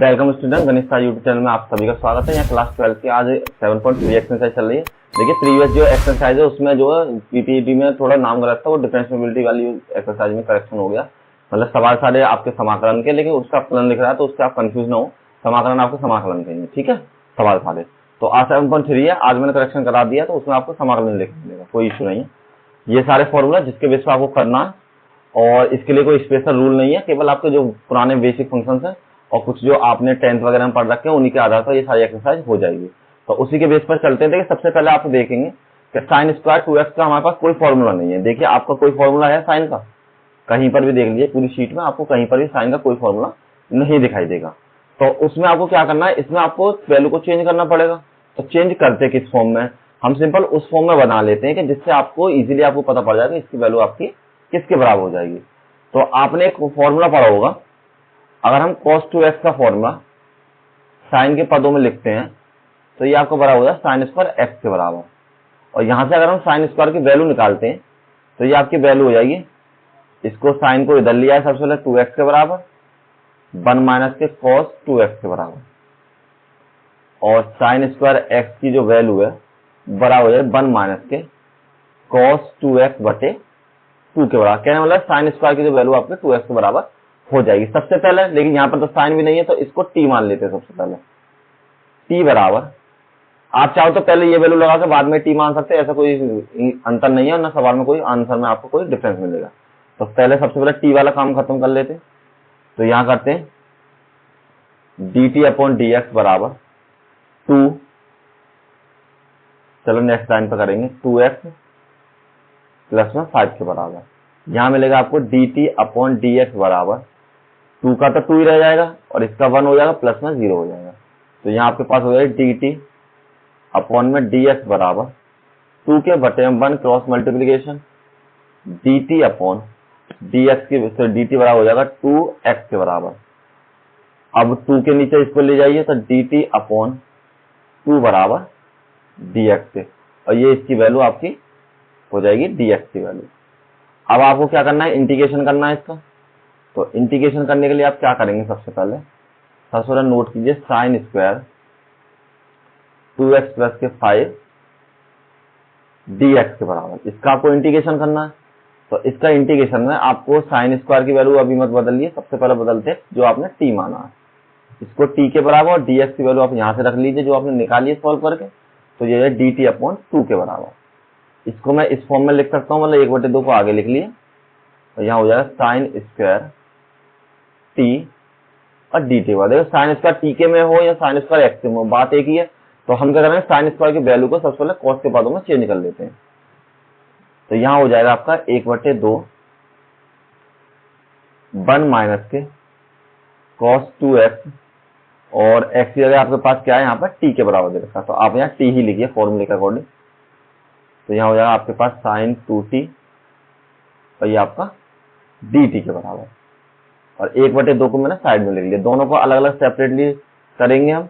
Welcome student, Ganesh का YouTube channel में आप सभी का स्वागत है। यहाँ क्लास 12 की आज 7.3 एक्सरसाइज चल रही है। देखिए प्रीवियस जो एक्सरसाइज है उसमें जो है पीपीटी में थोड़ा नाम गलत था, वो डिफरेंशिएबिलिटी वाली एक्सरसाइज में करेक्शन हो गया। मतलब सवाल सारे आपके समाकलन के, लेकिन उसका अपकलन लिख रहा है तो उससे आप कंफ्यूज ना हो। समाकलन आपको समाकलन कहेंगे, ठीक है। सवाल सारे तो आज 7.3 है, आज मैंने करेक्शन करा दिया तो उसमें आपको समाकलन लिखना मिलेगा, कोई इशू नहीं है। ये सारे फॉर्मूला जिसके बेस पर आपको करना है और इसके लिए कोई स्पेशल रूल नहीं है, केवल आपके जो पुराने बेसिक फंक्शंस हैं और कुछ जो आपने 10th वगैरह में पढ़ रखे हैं उन्हीं के आधार पर ये सारी एक्सरसाइज हो जाएगी। तो उसी के बेस पर चलते हैं। देखिए सबसे पहले आप देखेंगे कि साइन स्क्वायर 2x का हमारे पास कोई फॉर्मूला नहीं है। देखिए आपका कोई फॉर्मूला है साइन का, कहीं पर भी देख लीजिए पूरी शीट में आपको कहीं पर भी साइन का कोई फॉर्मूला नहीं दिखाई देगा। तो उसमें आपको क्या करना है, इसमें आपको वैल्यू को चेंज करना पड़ेगा। तो चेंज करते किस फॉर्म में, हम सिंपल उस फॉर्म में बना लेते हैं कि जिससे आपको इजीली आपको पता पड़ जाएगा इसकी वैल्यू आपकी किसके बराबर हो जाएगी। तो आपने एक फॉर्मूला पढ़ा होगा, अगर हम cos 2x का फॉर्मूला साइन के पदों में लिखते हैं तो ये आपको बराबर हो जाए साइन स्क्वायर x के बराबर। और यहां से अगर हम साइन स्क्वायर की वैल्यू निकालते हैं तो ये आपकी वैल्यू हो जाएगी, इसको साइन को इधर लिया है सबसे पहले 2x के बराबर, 1 माइनस के cos 2x के बराबर, और साइन स्क्वायर x की जो वैल्यू है बराबर हो जाए 1 माइनस के cos 2x बटे 2 के बराबर। कहने वाला साइन स्क्वायर की जो वैल्यू आपके 2x के बराबर हो जाएगी सबसे पहले। लेकिन यहाँ पर तो साइन भी नहीं है तो इसको t मान लेते हैं सबसे पहले। t बराबर, आप चाहो तो पहले ये वैल्यू लगा के बाद में t मान सकते हैं, ऐसा कोई अंतर नहीं है और ना सवाल में कोई आंसर में आपको कोई डिफरेंस मिलेगा। तो पहले सबसे पहले t वाला काम खत्म कर लेते हैं। तो यहां करते हैं dt अपॉन dx बराबर 2, चलो नेक्स्ट लाइन पर करेंगे 2x प्लस में 5 के बराबर। यहां मिलेगा आपको dt अपॉन dx बराबर 2 का तो 2 ही रह जाएगा और इसका 1 हो जाएगा, प्लस में 0 हो जाएगा। तो यहाँ आपके पास हो जाएगा dt अपॉन में dx बराबर 2 के बटे में 1 cross multiplication dt upon dx की dt बराबर हो जाएगा 2x के बराबर। अब 2 के नीचे इसको ले जाइए तो dt अपॉन 2 बराबर dx के, और ये इसकी वैल्यू आपकी हो जाएगी dx की वैल्यू। अब आपको क्या करना है, इंटीग्रेशन करना है इसका। तो इंटीग्रेशन करने के लिए आप क्या करेंगे, सबसे पहले नोट कीजिए साइन स्क्वायर 2x प्लस के 5 dx के बराबर, इसका आपको इंटीग्रेशन करना है। तो इसका इंटीग्रेशन में आपको साइन स्क्वायर की वैल्यू अभी मत बदलिए, सबसे पहले बदलते जो आपने t माना है, इसको t के बराबर और dx की वैल्यू आप यहां से रख लीजिए जो आपने निकाली है सॉल्व करके। तो ये है dt अपॉन 2 के बराबर। इसको मैं इस फॉर्म में लिख सकता हूं, मतलब 1/2 को आगे लिख लिए, तो यहाँ हो जाएगा साइन स्क्वायर t और dt बराबर। देखो साइन स्क्वायर t के में हो या साइन स्क्वायर x के में हो, बात एक ही है। तो हम क्या करेंगे, साइन स्क्वायर की वैल्यू को सबसे पहले cos के पदों में चेंज कर लेते हैं। तो यहाँ हो जाएगा आपका 1/2 1 माइनस के cos 2x, और x की जगह आपके पास क्या है, यहाँ पर t के बराबर दे रखा, तो आप यहाँ t ही लिखिए फॉर्मूले के अकॉर्डिंग। तो यहाँ हो जाएगा आपके पास साइन 2t और ये आपका dt के बराबर, और 1/2 को मैंने साइड में लिख लिया। दोनों को अलग अलग सेपरेटली करेंगे हम।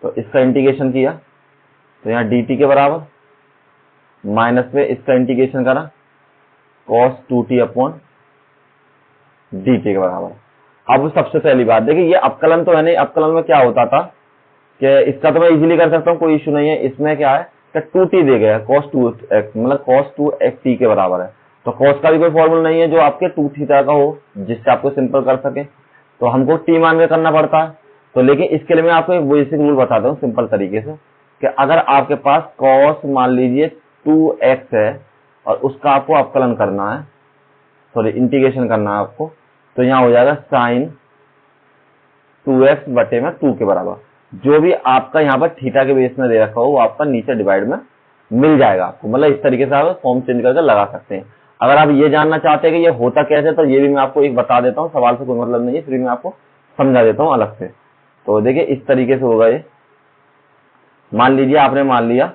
तो इसका इंटीग्रेशन किया तो यहाँ dt के बराबर, माइनस में इसका इंटीग्रेशन करा cos 2t अपॉन dt के बराबर। अब सबसे पहली बात देखिए, ये अपकलन तो है नहीं, अपकलन में क्या होता था कि इसका तो मैं इजीली कर सकता हूँ, कोई इशू नहीं है। इसमें क्या है कि 2t दे गया, cos 2x मतलब cos 2x t के बराबर है। तो cos का भी कोई फॉर्मूला नहीं है जो आपके 2 थीटा का हो जिससे आपको सिंपल कर सके, तो हमको t मान में करना पड़ता है। तो लेकिन इसके लिए मैं आपको एक बेसिक रूल बताता हूँ सिंपल तरीके से, कि अगर आपके पास cos मान लीजिए 2x है और उसका आपको अपकलन करना है, सॉरी इंटीग्रेशन करना है आपको, तो यहाँ हो जाएगा साइन 2x बटे में 2 के बराबर। जो भी आपका यहाँ पर थीटा के बेस में दे रखा हो वो आपका नीचे डिवाइड में मिल जाएगा आपको। मतलब इस तरीके से आप फॉर्म चेंज करके लगा सकते हैं। अगर आप ये जानना चाहते हैं कि ये होता कैसे, तो ये भी मैं आपको एक बता देता हूँ, सवाल से कोई मतलब नहीं है, फिर मैं आपको समझा देता हूँ अलग से। तो देखिए इस तरीके से होगा ये। मान लीजिए आपने मान लिया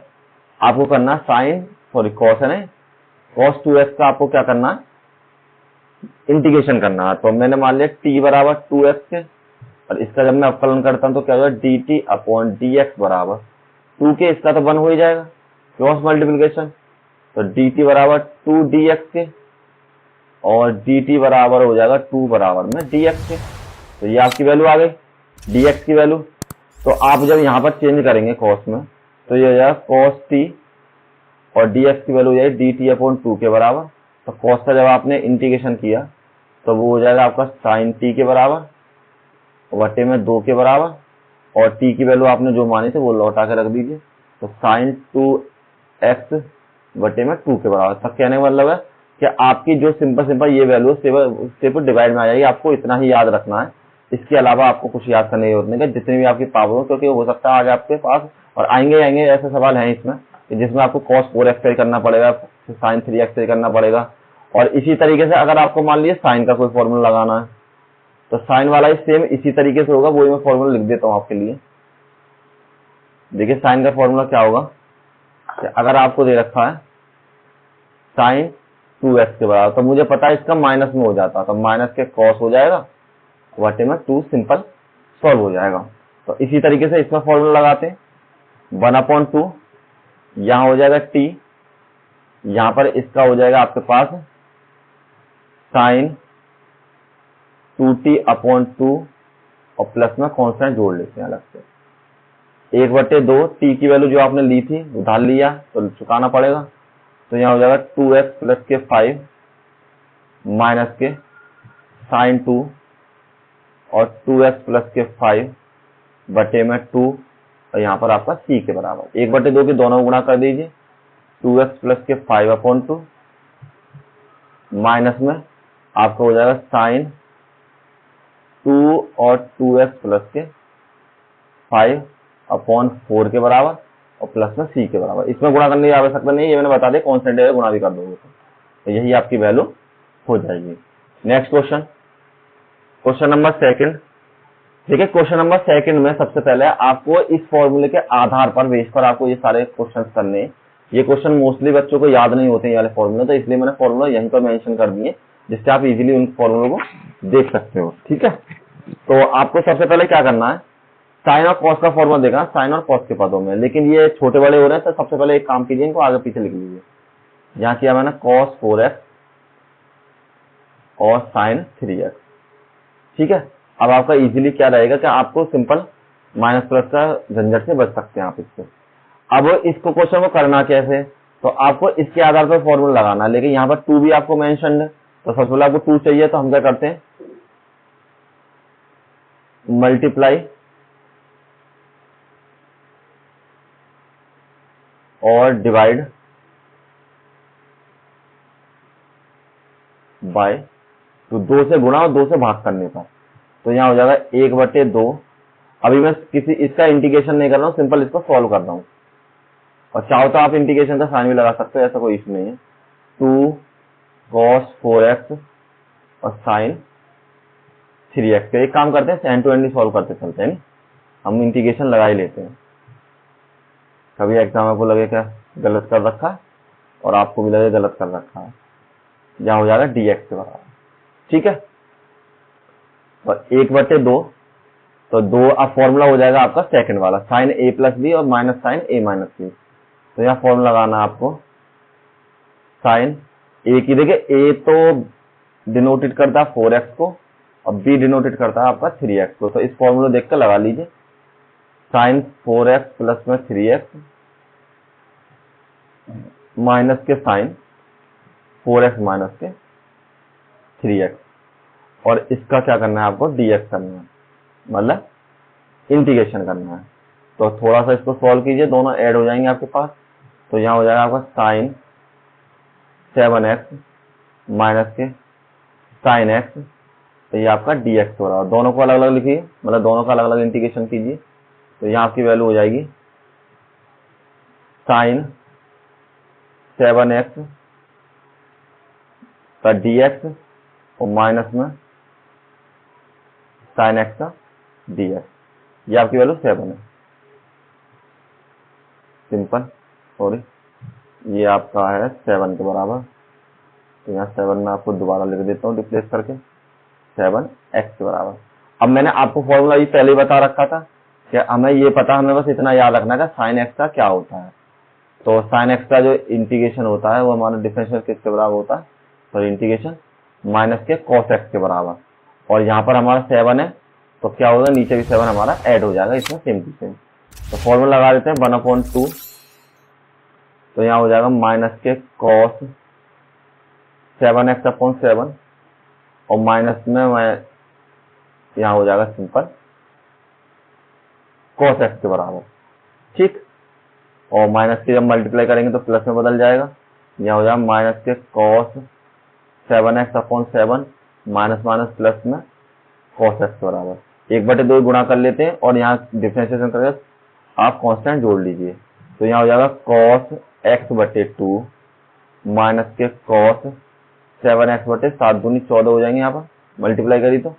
आपको करना साइन कॉस है ना, cos 2x का आपको क्या करना है, इंटीग्रेशन करना है। तो मैंने मान लिया t बराबर 2x के, और इसका जब मैं अपकलन करता हूं तो क्या होगा dt अपॉन dx बराबर 2 के, इसका तो 1 हो ही जाएगा क्रॉस मल्टीप्लीकेशन। तो dt बराबर 2 dx के और dt बराबर हो जाएगा 2 बराबर में dx के। तो ये आपकी वैल्यू आ गई। dx की वैल्यू। तो आप जब यहाँ पर चेंज करेंगे cos में, तो ये हो जाएगा cos t और dx की वैल्यू हो जाएगी dt/2 के बराबर। तो cos का जब आपने इंटीग्रेशन किया तो वो हो जाएगा आपका sin t के बराबर बटे में 2 के बराबर, और t की वैल्यू आपने जो मानी थी वो लौटा के रख दीजिए। तो sin 2x बटे में 2 के बराबर। तब कहने का मतलब है कि आपकी जो सिंपल ये वैल्यू सिर्फ डिवाइड में आ जाएगी। आपको इतना ही याद रखना है, इसके अलावा आपको कुछ याद करने की जरूरत नहीं है। जितनी भी आपकी पावर हो, क्योंकि हो सकता है आज आपके पास और आएंगे ऐसे सवाल हैं इसमें जिसमें आपको cos 4x करना पड़ेगा, sin 3x करना पड़ेगा। और इसी तरीके से अगर आपको मान लीजिए साइन का कोई फॉर्मूला लगाना है तो साइन वाला ही सेम इसी तरीके से होगा। वही मैं फॉर्मूला लिख देता हूँ आपके लिए। देखिए साइन का फॉर्मूला क्या होगा कि अगर आपको दे रखा है साइन 2x के बराबर, तो मुझे पता है इसका माइनस में हो जाता, तो माइनस के cos हो जाएगा बटे में 2 सिंपल सॉल्व हो जाएगा। तो इसी तरीके से इसमें फॉर्मूला लगाते हैं 1/2, यहाँ हो जाएगा t, यहाँ पर इसका हो जाएगा आपके पास साइन 2t/2 और प्लस में कॉन्स्टेंट जोड़ लेते हैं अलग से 1/2। t की वैल्यू जो आपने ली थी उधार लिया तो चुकाना पड़ेगा। तो यहाँ हो जाएगा 2x प्लस के 5 माइनस के साइन 2 और 2x प्लस के 5 बटे में 2 और यहाँ पर आपका c के बराबर 1/2 के दोनों गुणा कर दीजिए 2x प्लस के 5/2 माइनस में आपका हो जाएगा साइन 2 और 2x प्लस के 5/4 के बराबर और प्लस में c के बराबर। इसमें गुणा करने की आवश्यकता नहीं है, ये मैंने बता दिया कॉन्स्टेंट है, गुणा भी कर दोगे तो यही आपकी वैल्यू हो जाएगी। Next question, question number second. देखिए क्वेश्चन नंबर सेकंड में सबसे पहले आपको इस फॉर्मूले के आधार पर बेस पर आपको ये सारे क्वेश्चन करने। ये क्वेश्चन मोस्टली बच्चों को याद नहीं होते ये वाले फॉर्मूले, तो इसलिए मैंने फॉर्मूला यहीं पर मेंशन कर दिए जिससे आप इजीली उन फॉर्मूलों को देख सकते हो। ठीक है, तो आपको सबसे पहले क्या करना है, साइन और कॉस का फॉर्मूला देखना, साइन और कॉस के पदों में। लेकिन ये छोटे बड़े हो रहे हैं तो सबसे पहले एक काम कीजिए, इनको आगे पीछे लिख लीजिए। यहाँ किया मैंने cos 4x और sin 3x। ठीक है, अब आपका इजीली क्या रहेगा कि आपको सिंपल माइनस प्लस का झंझट से बच सकते हैं आप इससे। अब इसको क्वेश्चन को करना कैसे, तो आपको इसके आधार पर फॉर्मूला लगाना है। लेकिन यहाँ पर 2 भी आपको मेंशन है, तो सबसे पहले आपको 2 चाहिए तो हम क्या करते हैं, मल्टीप्लाई और डिवाइड बाय, तो 2 से गुणा और 2 से भाग करने पर। तो यहाँ हो जाएगा 1/2। अभी मैं किसी इसका इंटीग्रेशन नहीं कर रहा हूँ, सिंपल इसको सॉल्व कर रहा हूँ। और चाहो तो आप इंटीग्रेशन का साइन भी लगा सकते हो, ऐसा कोई इशू नहीं है। 2 cos 4x और sin 3x। एक काम करते हैं, एंड टू एंड सॉल्व करते चलते हैं, हम इंटीग्रेशन लगा ही लेते हैं। कभी एग्जाम को लगे क्या गलत कर रखा है और आपको भी लगे गलत कर रखा है, यहाँ हो जाएगा dx के बराबर। ठीक है, और 1/2, तो 2 अब फॉर्मूला हो जाएगा आपका सेकंड वाला साइन a प्लस बी और minus sine a minus B. तो यहाँ फॉर्मूला लगाना आपको साइन a की, देखिए a तो डिनोटेड करता है 4x को और b डिनोटेड करता है आपका 3x को। तो इस फॉर्मूला देख कर लगा लीजिए, साइन 4x प्लस में 3x माइनस के साइन 4x माइनस के 3x, और इसका क्या करना है आपको dx करना है, मतलब इंटीग्रेशन करना है। तो थोड़ा सा इसको सॉल्व कीजिए, दोनों ऐड हो जाएंगे आपके पास। तो यहाँ हो जाएगा आपका साइन 7x माइनस के साइन x, तो ये आपका dx हो रहा है। दोनों को अलग अलग लिखिए, मतलब दोनों का अलग अलग इंटीग्रेशन कीजिए। तो यहाँ आपकी वैल्यू हो जाएगी साइन 7x का dx और माइनस में साइन x का dx। ये आपकी वैल्यू 7 है, सिंपल। सॉरी, ये आपका है 7 के बराबर। तो यहाँ 7 में आपको दोबारा लिख देता हूँ रिप्लेस करके, 7x के बराबर। अब मैंने आपको फॉर्मूला ये पहले ही बता रखा था कि हमें ये पता, हमें बस इतना याद रखना है साइन x का क्या होता है। तो साइन x का जो इंटीग्रेशन होता है वो हमारा डिफरेंशियल किसके बराबर होता है, तो इंटीग्रेशन माइनस के cos x के बराबर। और यहाँ पर हमारा 7 है तो क्या होगा, नीचे भी 7 हमारा ऐड हो जाएगा इसमें सेम टू सेम। तो फॉर्मूला लगा देते हैं 1/2, तो यहाँ हो जाएगा माइनस के कॉस 7x/7 और माइनस में मैं यहाँ हो जाएगा सिंपल cos x के बराबर, ठीक। और माइनस के जब मल्टीप्लाई करेंगे तो प्लस में बदल जाएगा, यहाँ हो जाएगा माइनस के cos 7x/7 minus minus plus में cos x के बराबर। 1/2 गुणा कर लेते हैं और यहाँ डिफरेंशिएशन करके आप कांस्टेंट जोड़ लीजिए, तो यहाँ हो जाएगा cos x/2 माइनस के cos 7x/7 दूनी 14 हो जाएंगे। यहाँ पर मल्टीप्लाई करी तो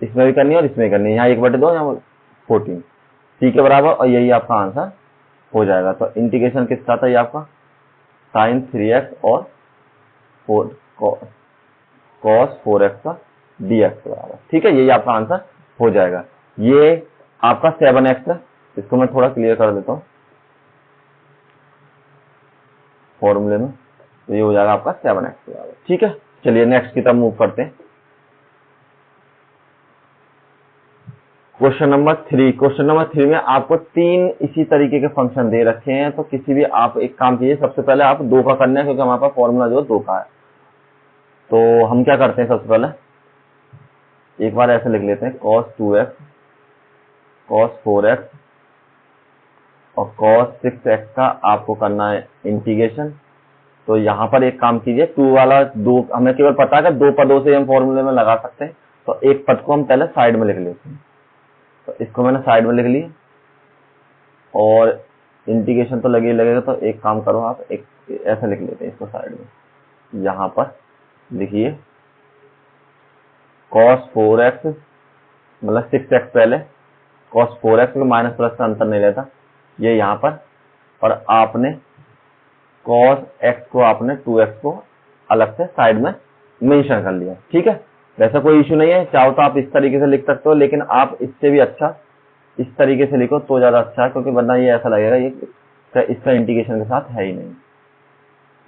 इसमें भी करनी है और इसमें करनी है, यहाँ 1/2 यहाँ 14 सी के बराबर, और यही आपका आंसर हो जाएगा। तो इंटीग्रेशन किसका था, ये आपका sin 3x और cos 4x का dx के बराबर, ठीक है। यही आपका आंसर हो जाएगा। ये आपका 7x है, इसको मैं थोड़ा क्लियर कर देता हूँ फॉर्मूले में, तो ये हो जाएगा आपका 7x के बराबर, ठीक है। चलिए नेक्स्ट की तरफ मूव करते हैं। Question number 3। क्वेश्चन नंबर 3 में आपको 3 इसी तरीके के फंक्शन दे रखे हैं, तो किसी भी आप एक काम कीजिए, सबसे पहले आप 2 का करना है क्योंकि हमारे पास फॉर्मूला जो 2 का है। तो हम क्या करते हैं, सबसे पहले एक बार ऐसे लिख लेते हैं cos 2x cos 4x और cos 6x का आपको करना है इंटीग्रेशन। तो यहाँ पर एक काम कीजिए, 2 वाला 2 हमें केवल पता है कि 2 पदों से हम फॉर्मूले में लगा सकते हैं, तो एक पद को हम पहले साइड में लिख लेते हैं। तो इसको मैंने साइड में लिख लिया और इंटीग्रेशन तो लगे ही लगेगा, तो एक काम करो आप, एक ऐसे लिख लेते हैं इसको साइड में। यहाँ पर लिखिए cos 4x मतलब 6x पहले, cos 4x को माइनस प्लस का अंतर नहीं लेता ये यहाँ पर, और आपने cos x को आपने 2x को अलग से साइड में मेंशन कर लिया, ठीक है। वैसा कोई इशू नहीं है, चाहो तो आप इस तरीके से लिख सकते हो, लेकिन आप इससे भी अच्छा इस तरीके से लिखो तो ज्यादा अच्छा है, क्योंकि वरना ये ऐसा लगेगा ये इसका इंटीग्रेशन के साथ है ही नहीं।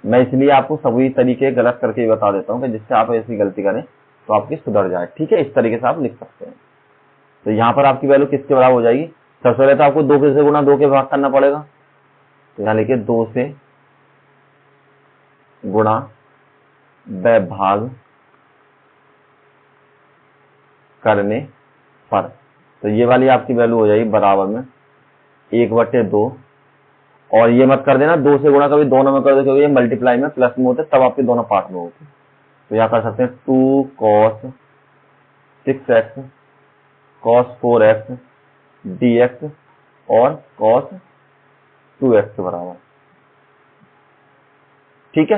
मैं इसलिए आपको सभी तरीके गलत करके ही बता देता हूँ कि जिससे आप ऐसी गलती करें तो आपकी सुधर जाए, ठीक है। इस तरीके से आप लिख सकते हैं। तो यहाँ पर आपकी वैल्यू किसके बराबर हो जाएगी, सबसे पहले तो आपको 2 से गुणा 2 के भाग करना पड़ेगा, तो यहाँ लिखिए 2 से गुणा भाग करने पर, तो ये वाली आपकी वैल्यू हो जाएगी बराबर में 1/2, और ये मत कर देना 2 से गुणा कभी दोनों में कर दो, क्योंकि ये मल्टीप्लाई में प्लस में होते तब आपके दोनों पार्ट में होते। तो यहाँ कर सकते हैं 2 cos 6x cos 4x dx और cos 2x के बराबर, ठीक है।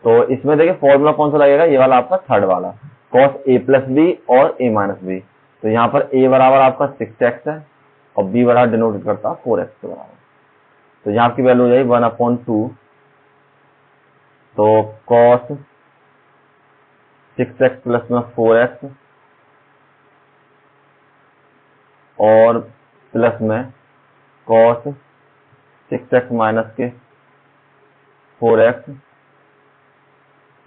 तो इसमें देखिए फॉर्मूला कौन सा लगेगा, ये वाला आपका थर्ड वाला cos a+b और a-b। तो यहाँ पर a बराबर आपका 6x है और b बराबर डिनोट करता है 4x के बराबर। तो यहाँ आपकी वैल्यू हो जाएगी 1/2, तो cos 6x प्लस में 4x और प्लस में cos 6x माइनस के 4x,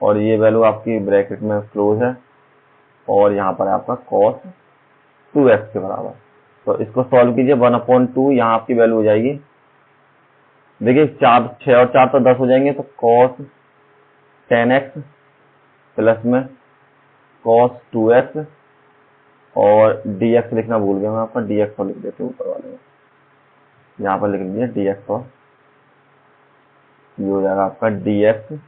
और ये वैल्यू आपकी ब्रैकेट में क्लोज है, और यहाँ पर आपका cos 2x के बराबर। तो इसको सॉल्व कीजिए 1/2, यहाँ आपकी वैल्यू हो जाएगी, देखिए 6 और 4 तो 10 हो जाएंगे, तो cos 10x प्लस में cos 2x और dx लिखना भूल गया मैं, आपका dx को लिख देते हैं ऊपर वाले में, यहाँ पर लिख लीजिए dx, और ये हो जाएगा आपका dx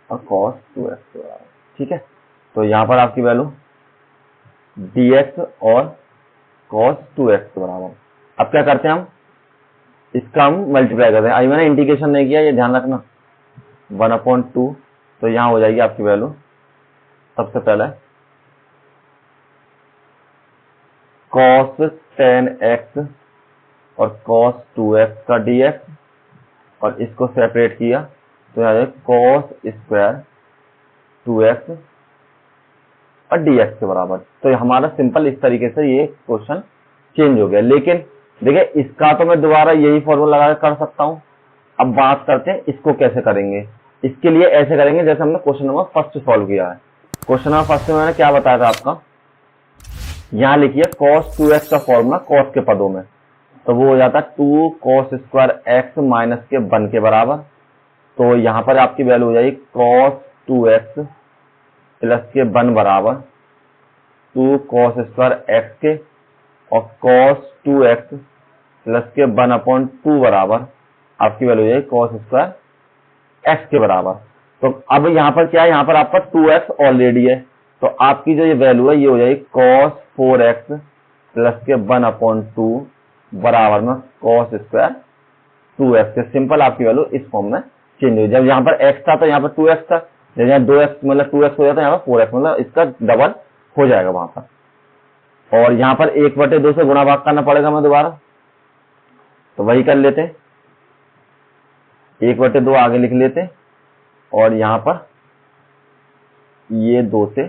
और cos 2x के बराबर, ठीक है। तो यहाँ पर आपकी वैल्यू dx और cos 2x के बराबर। अब क्या करते हैं हम, इसका हम मल्टीप्लाई करते हैं। अभी मैंने इंटीग्रेशन नहीं किया, ये ध्यान रखना, 1/2, तो यहाँ हो जाएगी आपकी वैल्यू सबसे पहले cos 10x और cos 2x का dx, और इसको सेपरेट किया तो यहाँ cos स्क्वायर 2x और dx के बराबर। तो हमारा सिंपल इस तरीके से ये क्वेश्चन चेंज हो गया। लेकिन देखिए इसका तो मैं दोबारा यही फॉर्मूला लगा कर सकता हूँ। अब बात करते हैं इसको कैसे करेंगे। इसके लिए ऐसे करेंगे जैसे हमने क्वेश्चन नंबर फर्स्ट सॉल्व किया है। क्वेश्चन नंबर फर्स्ट में मैंने क्या बताया था आपका, यहाँ लिखिए cos 2x का फॉर्मूला cos के पदों में, तो वो हो जाता है 2 cos स्क्वायर x माइनस के 1 के बराबर। तो यहाँ पर आपकी वैल्यू हो जाएगी cos 2x प्लस के 1 बराबर 2 cos स्क्वायर x के, और cos 2x प्लस के 1/2 बराबर आपकी वैल्यू हो जाएगी cos स्क्वायर x के बराबर। तो अब यहाँ पर क्या है, यहाँ पर आपका 2x ऑलरेडी है, तो आपकी जो ये वैल्यू है ये हो जाएगी cos 4x प्लस के 1/2 बराबर में cos स्क्वायर 2x के। सिंपल आपकी वैल्यू इस फॉर्म में चेंज हुई। जब यहाँ पर x था तो यहाँ पर 2x था, जब यहाँ 2x मतलब 2x हो जाता है, यहाँ पर 4x मतलब इसका डबल हो जाएगा वहां पर। और यहाँ पर 1/2 से गुणा भाग करना पड़ेगा मैं दोबारा, तो वही कर लेते, 1/2 आगे लिख लेते, और यहाँ पर ये 2 से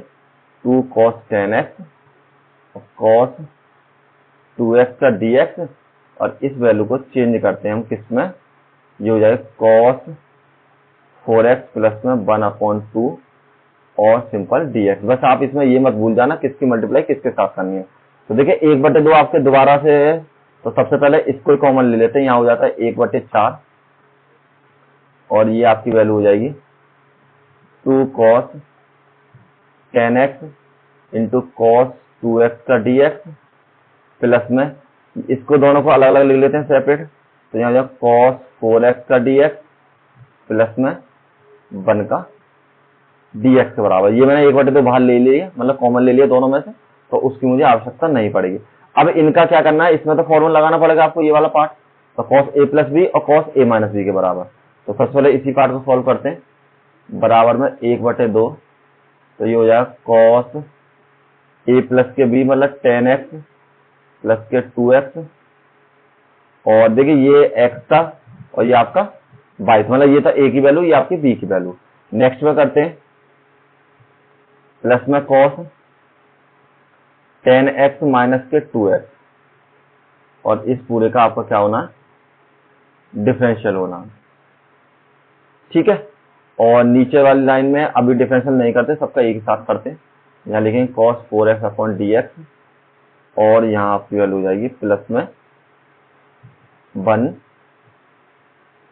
2 cos 10x और cos 2x का dx, और इस वैल्यू को चेंज करते हैं हम किसमें, ये हो जाएगा cos 4x प्लस में 1/2 और सिंपल dx। बस आप इसमें ये मत भूल जाना किसकी मल्टीप्लाई किसके साथ करनी है। तो देखिए 1/2 आपके दोबारा से है, तो सबसे पहले इसको कॉमन ले लेते हैं, यहाँ हो जाता है 1/4, और ये आपकी वैल्यू हो जाएगी 2 cos 10x into cos 2x का dx प्लस में इसको दोनों को अलग अलग लिख लेते हैं सेपरेट, तो यहाँ हो जाएगा cos 4x का dx प्लस में 1 का dx के बराबर। ये मैंने 1/2 बाहर ले लिया, मतलब कॉमन ले लिया दोनों में से, तो उसकी मुझे आवश्यकता नहीं पड़ेगी। अब इनका क्या करना है, इसमें तो फॉर्मूला लगाना पड़ेगा आपको, ये वाला पार्ट, तो cos a प्लस b और cos a माइनस b के बराबर। तो सबसे पहले इसी पार्ट को सॉल्व करते हैं, बराबर में 1/2, तो ये हो जाएगा cos a प्लस के b मतलब 10x प्लस के 2x, और देखिए ये x था और ये आपका 22, मतलब ये था a की वैल्यू, ये आपकी b की वैल्यू। नेक्स्ट में करते हैं प्लस में cos 10x माइनस के 2x, और इस पूरे का आपका क्या होना है, डिफरेंशियल होना, ठीक है। और नीचे वाली लाइन में अभी डिफरेंशियल नहीं करते, सबका एक ही साथ करते हैं। यहाँ लिखेंगे cos 4x अपॉन dx, और यहाँ आपकी वैल्यू हो जाएगी प्लस में 1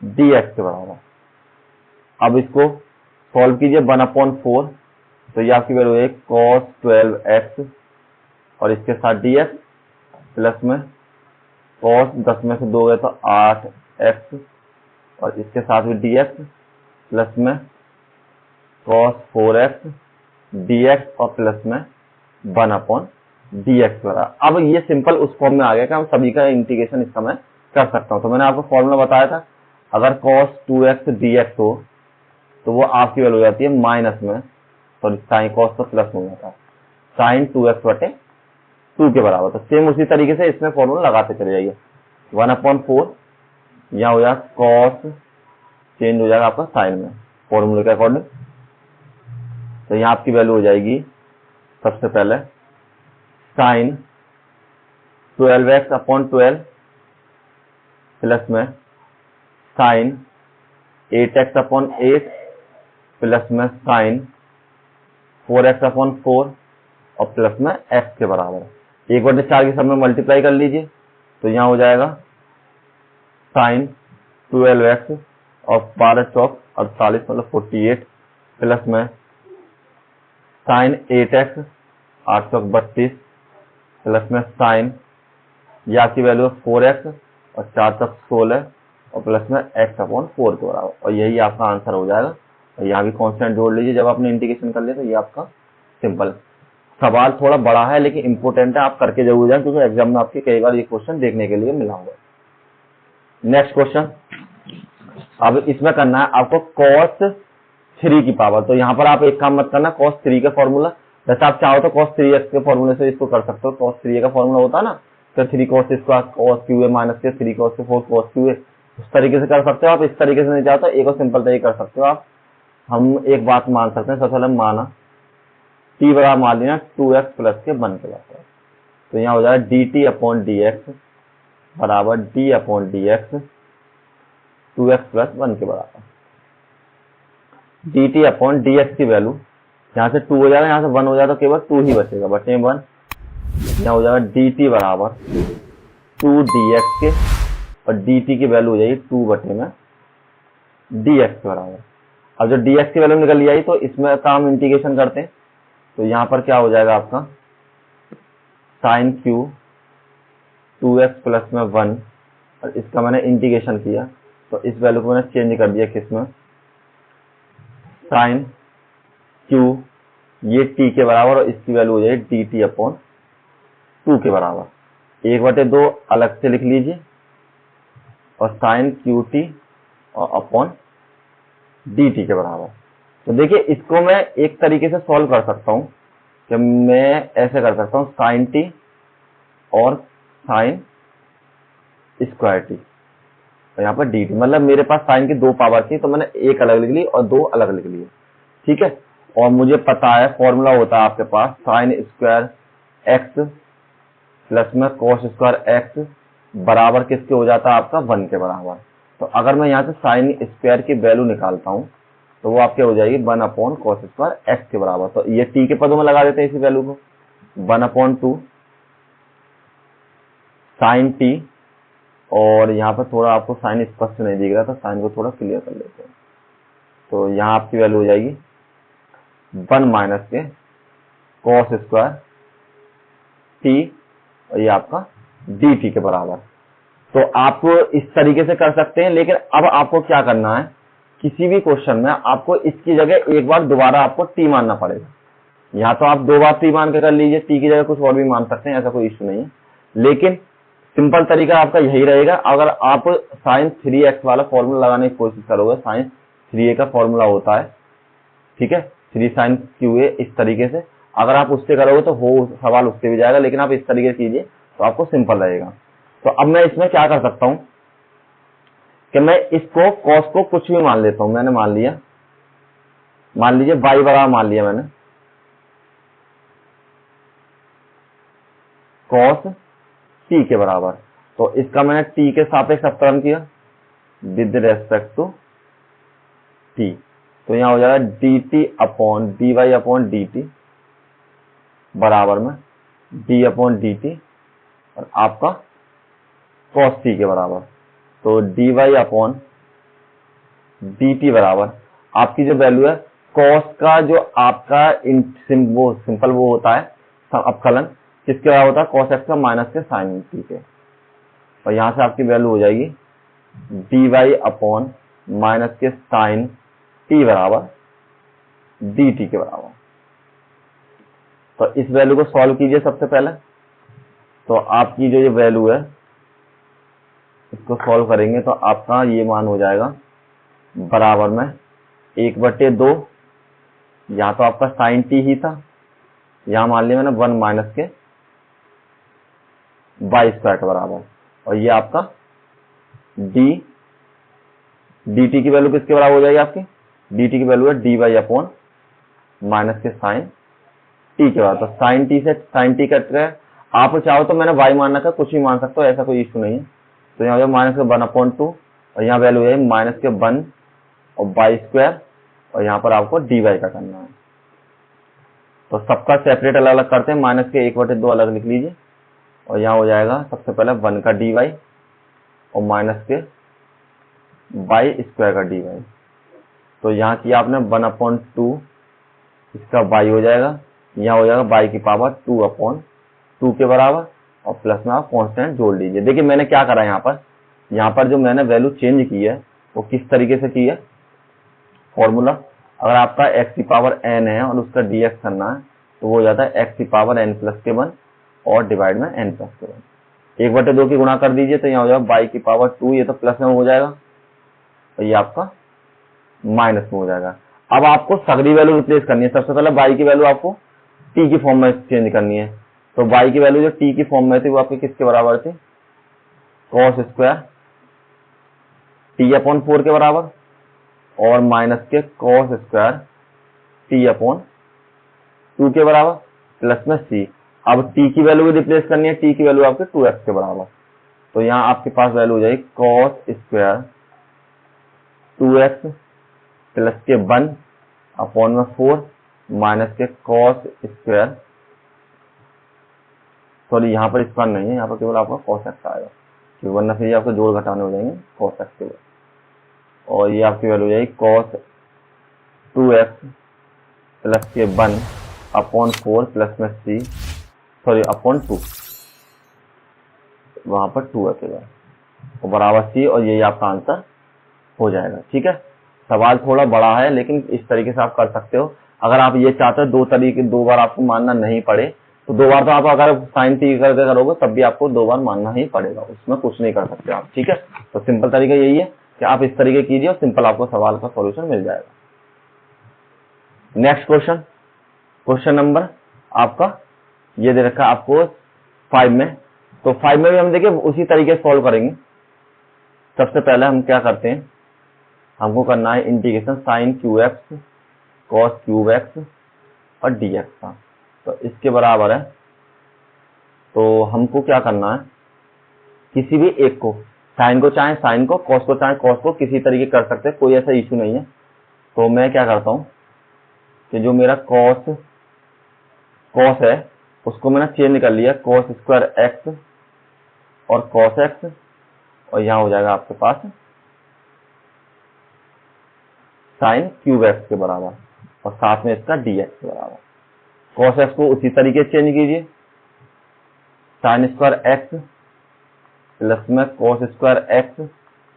dx के बराबर। अब इसको सॉल्व कीजिए 1/4, तो ये आपकी वैल्यू है cos 12x और इसके साथ dx प्लस में cos 10 में से 2 गए तो 8x, और इसके साथ भी dx प्लस में cos 4x dx और प्लस में 1/dx बराबर। अब ये सिंपल उस फॉर्म में आ गया कि हम सभी का इंटीग्रेशन इसका मैं कर सकता हूं। तो मैंने आपको फॉर्मूला बताया था, अगर cos 2x dx हो तो वो आपकी वैल्यू हो जाती है माइनस में, सॉरी साइन cos तो प्लस में हो जाता है, साइन 2x/2 के बराबर। तो सेम उसी तरीके से इसमें फॉर्मूला लगाते चले जाइए, 1/4 यहाँ हो जाएगा cos, चेंज हो जाएगा आपका साइन में फॉर्मूले के अकॉर्डिंग। तो यहाँ आपकी वैल्यू हो जाएगी सबसे पहले साइन 12x/12 प्लस में साइन 8x/8 प्लस में साइन 4x/4 और प्लस में x के बराबर। 1/4 के सब में मल्टीप्लाई कर लीजिए, तो यहाँ हो जाएगा साइन 12x और 12 चौक 48 मतलब 48 प्लस में साइन 8x 8 चौक 32 प्लस में साइन, या की वैल्यू है 4x और 4 चौक 16 और प्लस में x/4 के बराबर, और यही आपका आंसर हो जाएगा। और यहाँ भी कांस्टेंट जोड़ लीजिए जब आपने इंटीग्रेशन कर लिया, तो ये आपका सिंपल। सवाल थोड़ा बड़ा है लेकिन इंपोर्टेंट है, आप करके जरूर जाए क्योंकि एग्जाम में आपके कई बार ये क्वेश्चन देखने के लिए मिला होगा। नेक्स्ट क्वेश्चन, अब इसमें करना है आपको cos 3 की पावर। तो यहाँ पर आप एक काम मत करना, cos 3 का फॉर्मूला जैसे आप चाहो तो cos 3x के फॉर्मूले से इसको कर सकते हो। cos 3a का फॉर्मूला होता है ना, तो 3 cos square cos QA minus के 3 cos 4 cos QA, उस तरीके से कर सकते हो आप। इस तरीके से नहीं चाहते एक और सिंपल तरीके कर सकते हो आप। हम एक बात मान सकते हैं, सबसे पहले माना t बराबर मान लिया 2x प्लस के 1 के बराबर, तो यहाँ हो जाएगा dt/dx बराबर d/dx 2x प्लस 1 के बराबर। dt/dx की वैल्यू यहाँ से 2 हो जाएगा, यहाँ से 1 हो जाएगा, तो केवल 2 ही बचेगा, बचे 1 यहाँ हो जाएगा dt बराबर 2dx के, और dt की वैल्यू हो जाएगी 2 बटे में dx के बराबर। अब जो dx की वैल्यू निकल आई तो इसमें का हम इंटीग्रेशन करते हैं, तो यहाँ पर क्या हो जाएगा आपका साइन क्यू 2x प्लस में 1, और इसका मैंने इंटीग्रेशन किया तो इस वैल्यू को मैंने चेंज कर दिया किसमें, साइन क्यू ये t के बराबर, और इसकी वैल्यू हो जाएगी dt अपॉन 2 के बराबर। 1/2 अलग से लिख लीजिए, और साइन क्यू टी और अपॉन dt के बराबर। तो देखिए इसको मैं एक तरीके से सॉल्व कर सकता हूं कि मैं ऐसे कर सकता हूं साइन टी और साइन स्क्वायर टी, और यहाँ पर dt, मतलब मेरे पास साइन की 2 पावर थी तो मैंने एक अलग लिख ली और 2 अलग लिख लिए, ठीक है। और मुझे पता है फॉर्मूला होता है आपके पास साइन स्क्वायर एक्स प्लस में कॉस स्क्वायर एक्स बराबर किसके हो जाता है आपका 1 के बराबर। तो अगर मैं यहाँ से साइन स्क्वायर की वैल्यू निकालता हूँ तो वो आपके हो जाएगी 1 अपॉन कॉस स्क्वायर एक्स के बराबर। तो ये टी के पदों में लगा देते हैं इसी वैल्यू को, 1/2 साइन टी, और यहाँ पर थोड़ा आपको साइन स्पष्ट नहीं दिख रहा तो साइन को थोड़ा क्लियर कर लेते हैं। तो यहाँ आपकी वैल्यू हो जाएगी 1 माइनस के कॉस स्क्वायर टी, और ये आपका डी टी के बराबर। तो आप इस तरीके से कर सकते हैं, लेकिन अब आपको क्या करना है, किसी भी क्वेश्चन में आपको इसकी जगह एक बार दोबारा आपको टी मानना पड़ेगा। यहाँ तो आप 2 बार टी मान के कर लीजिए, टी की जगह कुछ और भी मान सकते हैं, ऐसा कोई इश्यू नहीं है, लेकिन सिंपल तरीका आपका यही रहेगा। अगर आप साइन 3x वाला फॉर्मूला लगाने की कोशिश करोगे, साइन 3a का फॉर्मूला होता है, ठीक है, 3 साइन क्यू ए, इस तरीके से अगर आप उससे करोगे तो हो सवाल उससे भी जाएगा, लेकिन आप इस तरीके से कीजिए तो आपको सिंपल रहेगा। तो अब मैं इसमें क्या कर सकता हूं कि मैं इसको कॉस को कुछ भी मान लेता हूं। मैंने मान लिया, मान लीजिए y बराबर मान लिया मैंने कॉस t के बराबर, तो इसका मैंने t के सापेक्ष अवकलन किया विद रेस्पेक्ट टू t, तो यहां हो जाएगा dt upon dy upon dt बराबर में d अपॉन dt और आपका कॉस t के बराबर। तो dy अपॉन dt बराबर आपकी जो वैल्यू है कॉस का, जो आपका सिंपल वो होता है अवकलन किसके बराबर होता है, कॉस एक्स का माइनस के साइन टी के, और यहां से आपकी वैल्यू हो जाएगी dy अपॉन माइनस के साइन टी बराबर dt के बराबर। तो इस वैल्यू को सॉल्व कीजिए सबसे पहले, तो आपकी जो ये वैल्यू है इसको सॉल्व करेंगे तो आपका ये मान हो जाएगा बराबर में 1/2, यहाँ तो आपका साइन टी ही था, यहाँ मान लिया मैंने 1 माइनस के वाई स्क्वायर के बराबर, और ये आपका dt की वैल्यू किसके बराबर हो जाएगी आपकी, dt की वैल्यू है dy अपॉन माइनस के साइन टी के बराबर। तो साइन टी से साइन टी कट रहा है, आप चाहो तो मैंने y मानना का कुछ भी मान सकते हो, ऐसा कोई इशू नहीं है। तो यहाँ हो जाएगा माइनस के 1/2, और यहाँ वैल्यू है माइनस के 1 और वाई स्क्वायर, और यहाँ पर आपको dy का करना है। तो सबका सेपरेट अलग अलग करते हैं, माइनस के 1/2 अलग लिख लीजिए, और यहाँ हो जाएगा सबसे पहले 1 का dy और माइनस के वाई स्क्वायर का dy। तो यहाँ किया आपने 1/2, इसका y हो जाएगा, यहाँ हो जाएगा y की पावर 2/2 के बराबर, और प्लस में आप कांस्टेंट जोड़ लीजिए। देखिए मैंने क्या करा यहाँ पर जो मैंने वैल्यू चेंज की है वो किस तरीके से की है, फॉर्मूला अगर आपका x की पावर n है और उसका dx करना है तो वो हो जाता है x की पावर n प्लस के 1 और डिवाइड में n प्लस के 1, 1/2 की गुणा कर दीजिए तो यहाँ हो जाएगा y की पावर 2, ये तो प्लस में हो जाएगा और ये आपका माइनस में हो जाएगा। अब आपको सगली वैल्यू रिप्लेस करनी है। सबसे पहले y की वैल्यू आपको t की फॉर्म में चेंज करनी है, तो y की वैल्यू जो t की फॉर्म में थी वो आपकी किसके बराबर थी, कॉस स्क्वायर t/4 के बराबर और माइनस के कॉस स्क्वायर t/2 के बराबर प्लस में c। अब t की वैल्यू भी रिप्लेस करनी है, t की वैल्यू आपके 2x के बराबर, तो यहाँ आपके पास वैल्यू हो जाएगी कॉस स्क्वायर 2x प्लस के 1/4 माइनस के कॉस स्क्वायर सॉरी यहाँ पर स्क्वायर नहीं है, यहाँ पर केवल आपका cos x आएगा, क्योंकि वरना फिर ये आपको जोड़ घटाने हो जाएंगे cos x के, और ये आपकी वैल्यू हो जाएगी cos 2x प्लस के 1/4 प्लस में c, सॉरी अपॉन 2, वहां पर 2 रखेगा और बराबर c, और यही आपका आंसर हो जाएगा। ठीक है, सवाल थोड़ा बड़ा है लेकिन इस तरीके से आप कर सकते हो। अगर आप ये चाहते हो दो बार आपको मानना नहीं पड़े, तो 2 बार तो आप अगर साइन t करके करोगे तब भी आपको 2 बार मानना ही पड़ेगा, उसमें कुछ नहीं कर सकते आप। ठीक है, तो सिंपल तरीका यही है कि आप इस तरीके कीजिए और सिंपल आपको सवाल का सॉल्यूशन मिल जाएगा। नेक्स्ट क्वेश्चन नंबर आपका ये दे रखा है आपको 5 में। तो 5 में भी हम देखिए उसी तरीके से सॉल्व करेंगे। सबसे पहले हम क्या करते हैं, हमको करना है इंटीग्रेशन साइन क्यू एक्स कॉस क्यूब एक्स और dx का, तो इसके बराबर है। तो हमको क्या करना है, किसी भी एक को, साइन को चाहे साइन को, कॉस को चाहे कॉस को, किसी तरीके कर सकते हैं, कोई ऐसा इशू नहीं है। तो मैं क्या करता हूं कि जो मेरा कॉस है उसको मैंने चेंज कर लिया कॉस स्क्वायर एक्स और कॉस एक्स, और यहां हो जाएगा आपके पास साइन क्यूब एक्स के बराबर, और साथ में इसका dx के बराबर। कॉस एक्स को उसी तरीके से चेंज कीजिए, साइन स्क्वायर एक्स प्लस में कॉस स्क्वायर एक्स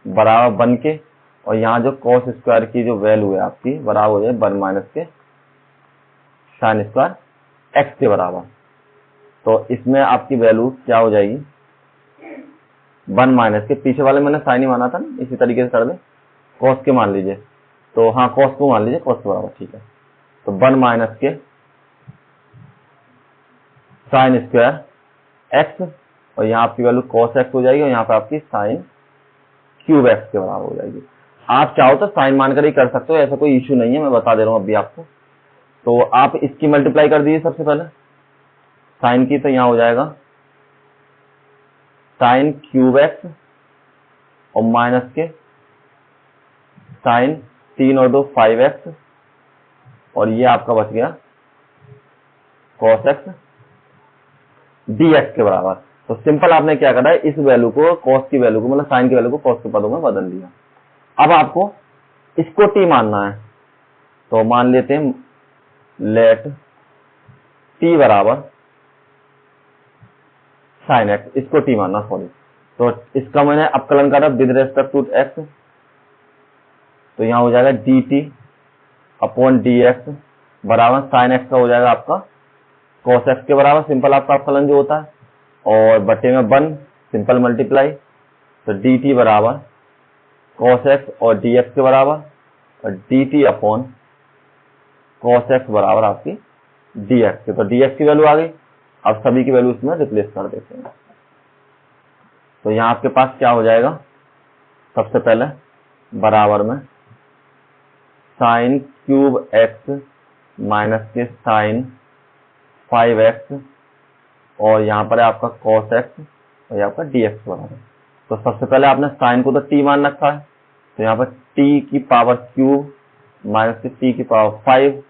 बराबर बन के, और यहाँ जो कॉस स्क्वायर की जो वैल्यू है आपकी बराबर हो जाए 1 माइनस के साइन स्क्वायर एक्स के बराबर। तो इसमें आपकी वैल्यू क्या हो जाएगी, 1 माइनस के, पीछे वाले मैंने साइन ही माना था ना, इसी तरीके से कर दे, कॉस के मान लीजिए, तो हाँ कॉस को मान लीजिए कॉस के बराबर। ठीक है, तो 1 माइनस के साइन स्क्वायर एक्स, और यहाँ आपकी वैल्यू कॉस एक्स हो जाएगी, और यहाँ पे आपकी साइन क्यूब एक्स के बराबर हो जाएगी। आप चाहो तो साइन मानकर ही कर सकते हो, ऐसा कोई इश्यू नहीं है, मैं बता दे रहा हूँ अभी आपको। तो आप इसकी मल्टीप्लाई कर दीजिए सबसे पहले साइन की, तो यहाँ हो जाएगा साइन क्यूब एक्स और माइनस के साइन 3 और 2 5x, और ये आपका बच गया cos x dx के बराबर। तो सिंपल आपने क्या करा है, इस वैल्यू को cos की वैल्यू को, मतलब साइन की वैल्यू को cos के पदों में बदल दिया। अब आपको इसको t मानना है, तो मान लेते हैं लेट t बराबर साइन x, इसको t मानना, सॉरी। तो इसका मैंने अपकलन करा विद रेस्पेक्ट टू x, तो यहाँ हो जाएगा dt अपॉन dx बराबर साइन x का हो जाएगा आपका cos x के बराबर, सिंपल आपका अपकलन जो होता है, और बटे में 1 सिंपल मल्टीप्लाई, तो dt बराबर cos x और dx के बराबर, और dt अपॉन cos x बराबर आपकी dx के, तो dx की वैल्यू आ गई। अब सभी की वैल्यू इसमें रिप्लेस कर देते हैं, तो यहाँ आपके पास क्या हो जाएगा, सबसे पहले बराबर में साइन क्यूब एक्स माइनस के साइन 5x, और यहाँ पर है आपका cos x और यहाँ पर dx बराबर। तो सबसे पहले आपने साइन को तो t मान रखा है, तो यहाँ पर t की पावर क्यूब माइनस के t की पावर 5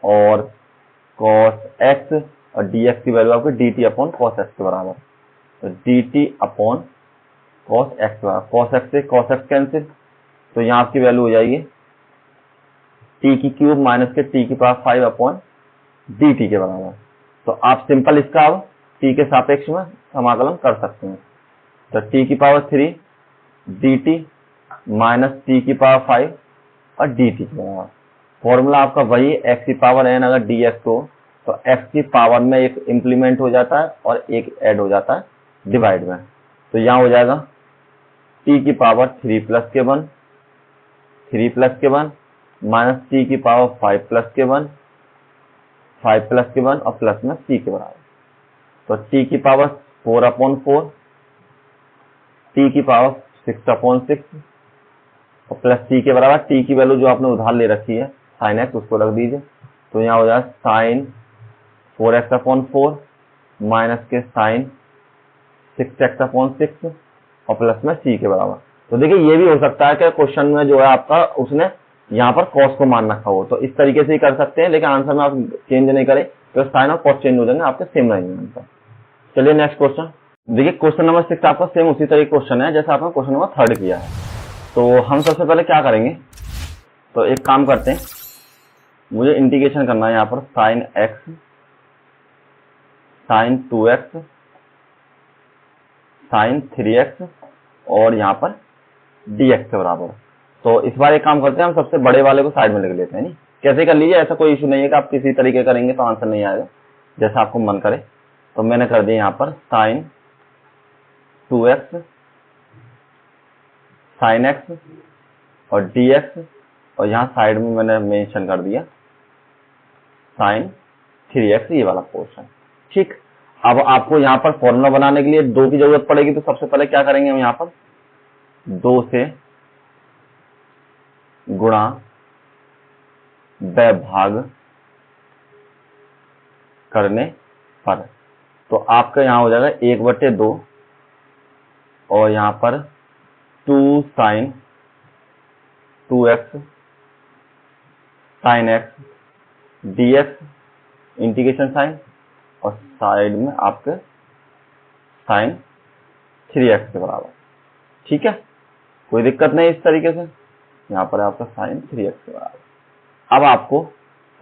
और cos x, और dx की वैल्यू आपकी dt अपॉन cos x के बराबर, तो dt अपॉन cos x के बराबर। cos x से cos x कैंसिल, तो यहाँ आपकी वैल्यू हो जाएगी t की क्यूब माइनस के t की पावर 5 अपॉन dt के बराबर। तो आप सिंपल इसका अब t के सापेक्ष में समाकलन कर सकते हैं, तो t की पावर 3 dt माइनस t की पावर 5 और dt के बराबर। फॉर्मूला आपका वही x की पावर n, अगर dx हो तो x की पावर में एक इंप्लीमेंट हो जाता है और एक ऐड हो जाता है डिवाइड में। तो यहाँ हो जाएगा t की पावर 3 प्लस के 1, 3 प्लस के 1 माइनस t की पावर 5 प्लस के 1, 5 प्लस के 1 और प्लस में c के बराबर। तो t की पावर 4 अपॉन 4, t की पावर 6 अपॉन 6 और प्लस c के बराबर। t की वैल्यू जो आपने उधार ले रखी है साइन x, उसको रख दीजिए, तो यहाँ हो जाएगा साइन 4x अपॉन 4 माइनस के साइन 6x अपॉन 6 और प्लस में c के बराबर। तो देखिए ये भी हो सकता है कि क्वेश्चन में जो है आपका उसने यहाँ पर cos को मान रखा हो, तो इस तरीके से ही कर सकते हैं, लेकिन आंसर में आप चेंज नहीं करें तो साइन और cos चेंज हो जाएंगे, आपके सेम रहेंगे आंसर। चलिए नेक्स्ट क्वेश्चन। देखिए क्वेश्चन नंबर 6 आपका सेम उसी तरह क्वेश्चन है जैसा आपने क्वेश्चन नंबर 3 किया है। तो हम सबसे पहले क्या करेंगे, तो एक काम करते हैं, मुझे इंटीग्रेशन करना है यहाँ पर sine x sign 2x sign 3x और यहाँ पर dx के बराबर। तो इस बार एक काम करते हैं, हम सबसे बड़े वाले को साइड में लिख लेते हैं। नहीं कैसे कर लीजिए, ऐसा कोई इशू नहीं है कि आप किसी तरीके करेंगे तो आंसर नहीं आएगा, जैसा आपको मन करे। तो मैंने कर दिया यहाँ पर साइन 2x साइन x और dx और यहाँ साइड में मैंने मेंशन कर दिया साइन 3x, ये वाला पोर्शन। ठीक, अब आपको यहाँ पर फॉर्मूला बनाने के लिए 2 की जरूरत पड़ेगी। तो सबसे पहले क्या करेंगे, हम यहाँ पर 2 से गुणा भाग करने पर, तो आपका यहाँ हो जाएगा 1/2 और यहाँ पर 2 sine 2x sine x dx integration sine और साइड में आपके साइन 3x के बराबर। ठीक है, कोई दिक्कत नहीं। इस तरीके से यहाँ पर आपका साइन 3x के बराबर। अब आपको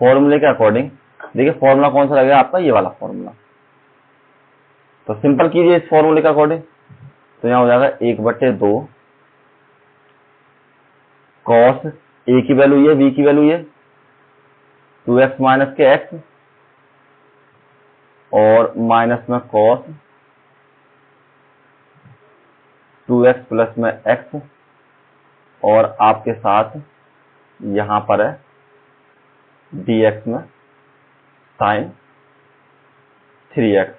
फॉर्मूले के अकॉर्डिंग, देखिए फॉर्मूला कौन सा लगेगा आपका, ये वाला फॉर्मूला। तो सिंपल कीजिए इस फॉर्मूले के अकॉर्डिंग। तो यहाँ हो जाएगा 1/2 कॉस ए की वैल्यू ये, बी की वैल्यू ये 2x माइनस के x और माइनस में कॉस 2x प्लस में x और आपके साथ यहां पर है dx में साइन 3x।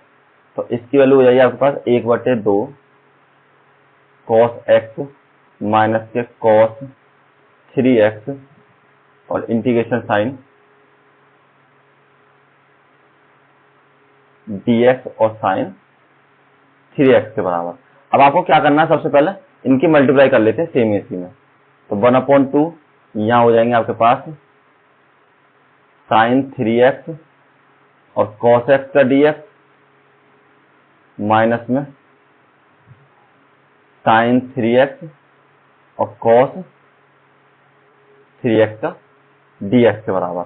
तो इसकी वैल्यू हो जाएगी आपके पास 1/2 कॉस x माइनस के कॉस 3x और इंटीग्रेशन साइन dx और साइन 3x के बराबर। अब आपको क्या करना है, सबसे पहले इनकी मल्टीप्लाई कर लेते हैं सेम इसी में। तो 1/2 यहाँ हो जाएंगे आपके पास साइन 3x और cos x का dx माइनस में साइन 3x और cos 3x का dx के बराबर।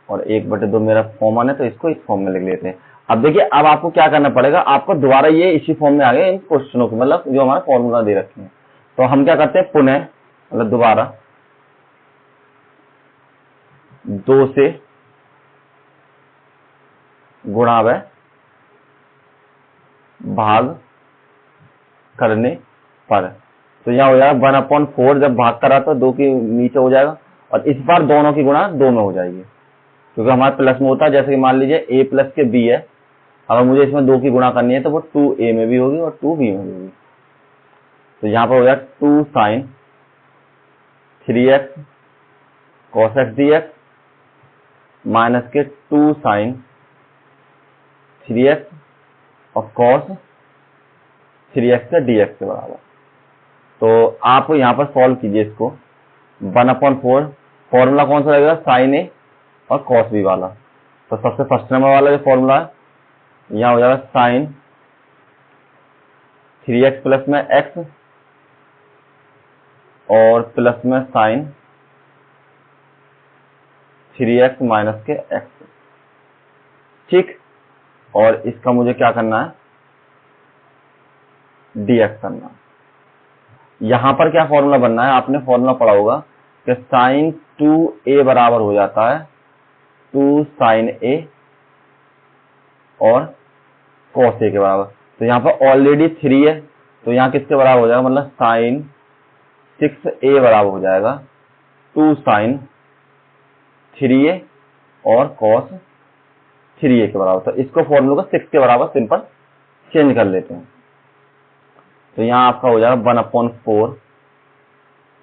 और 1/2 मेरा कॉमन है तो इसको इस फॉर्म में लिख लेते हैं। अब देखिए, अब आपको क्या करना पड़ेगा, आपको दोबारा ये इसी फॉर्म में आ गए इन क्वेश्चनों को, मतलब जो हमारे फॉर्मूला दे रखे हैं। तो हम क्या करते हैं, पुनः मतलब दोबारा 2 से गुणा व भाग करने पर। तो यहाँ हो जाएगा 1/4, जब भाग करा तो 2 के नीचे हो जाएगा और इस बार दोनों की गुणा 2 में हो जाएगी, क्योंकि हमारे प्लस में होता है। जैसे कि मान लीजिए a प्लस के b है, अगर मुझे इसमें 2 की गुणा करनी है तो वो 2a में भी होगी और 2b में भी होगी। तो यहाँ पर हो जाएगा 2 sine 3x cos x dx minus के 2 साइन 3x और cos 3x का dx के बराबर। तो आप यहाँ पर सॉल्व कीजिए इसको। 1/4 फॉर्मूला कौन सा लगेगा, साइन a और cos b वाला। तो सबसे फर्स्ट नंबर वाला जो फॉर्मूला है, यहाँ हो जाएगा साइन 3x प्लस में x और प्लस में साइन 3x माइनस के x। ठीक, और इसका मुझे क्या करना है, dx करना। यहां पर क्या फॉर्मूला बनना है, आपने फॉर्मूला पढ़ा होगा कि साइन 2a बराबर हो जाता है 2 साइन a और cos a के बराबर। तो यहाँ पर ऑलरेडी 3 है, तो यहाँ किसके बराबर हो जाएगा, मतलब साइन 6a बराबर हो जाएगा 2 साइन 3a और cos 3a के बराबर। तो इसको फॉर्मूला को 6 के बराबर सिंपल चेंज कर लेते हैं। तो यहाँ आपका हो जाएगा 1/4।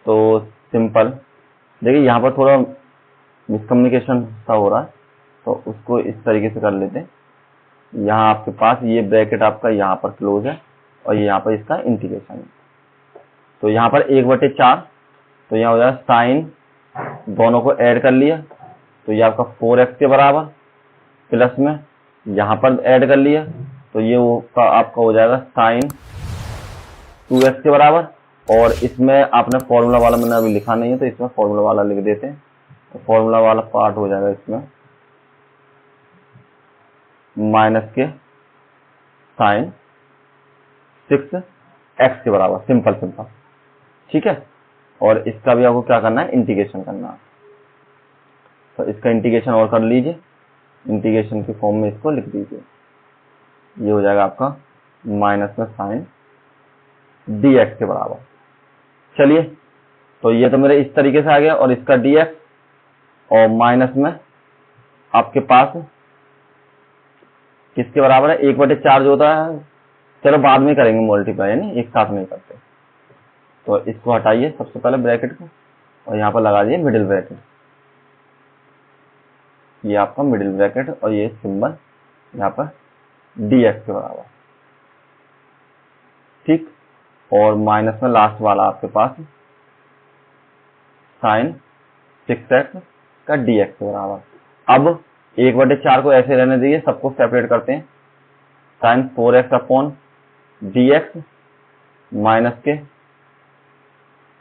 तो सिंपल देखिए, यहाँ पर थोड़ा मिसकम्युनिकेशन सा हो रहा है, तो उसको इस तरीके से कर लेते हैं। यहाँ आपके पास ये ब्रैकेट आपका यहाँ पर क्लोज है और यहाँ पर इसका इंटीग्रेशन है। तो यहाँ पर 1/4, तो यहाँ हो जाएगा साइन, दोनों को ऐड कर लिया तो ये आपका 4x के बराबर प्लस में यहाँ पर ऐड कर लिया, तो ये आपका हो जाएगा साइन 2x के बराबर। और इसमें आपने फॉर्मूला वाला मैंने अभी लिखा नहीं है, तो इसमें फॉर्मूला वाला लिख देते हैं। तो फॉर्मूला वाला पार्ट हो जाएगा इसमें माइनस के साइन 6x के बराबर, सिंपल सिंपल, ठीक है। और इसका भी आपको क्या करना है, इंटीग्रेशन करना है। तो इसका इंटीग्रेशन और कर लीजिए, इंटीग्रेशन की फॉर्म में इसको लिख दीजिए। ये हो जाएगा आपका माइनस में साइन dx के बराबर। चलिए, तो ये तो मेरे इस तरीके से आ गया, और इसका dx, और माइनस में आपके पास किसके बराबर है, 1/4 जो होता है, चलो बाद में करेंगे मल्टीप्लाई, यानी एक साथ नहीं करते। तो इसको हटाइए सबसे पहले ब्रैकेट को, और यहाँ पर लगा दीजिए मिडिल ब्रैकेट। ये आपका मिडिल ब्रैकेट, और ये सिंबल यहाँ पर dx के बराबर, ठीक। और माइनस में लास्ट वाला आपके पास साइन 6x का dx के बराबर। अब 1/4 को ऐसे रहने दीजिए, सबको सेपरेट करते हैं। Sine 4x upon dx minus के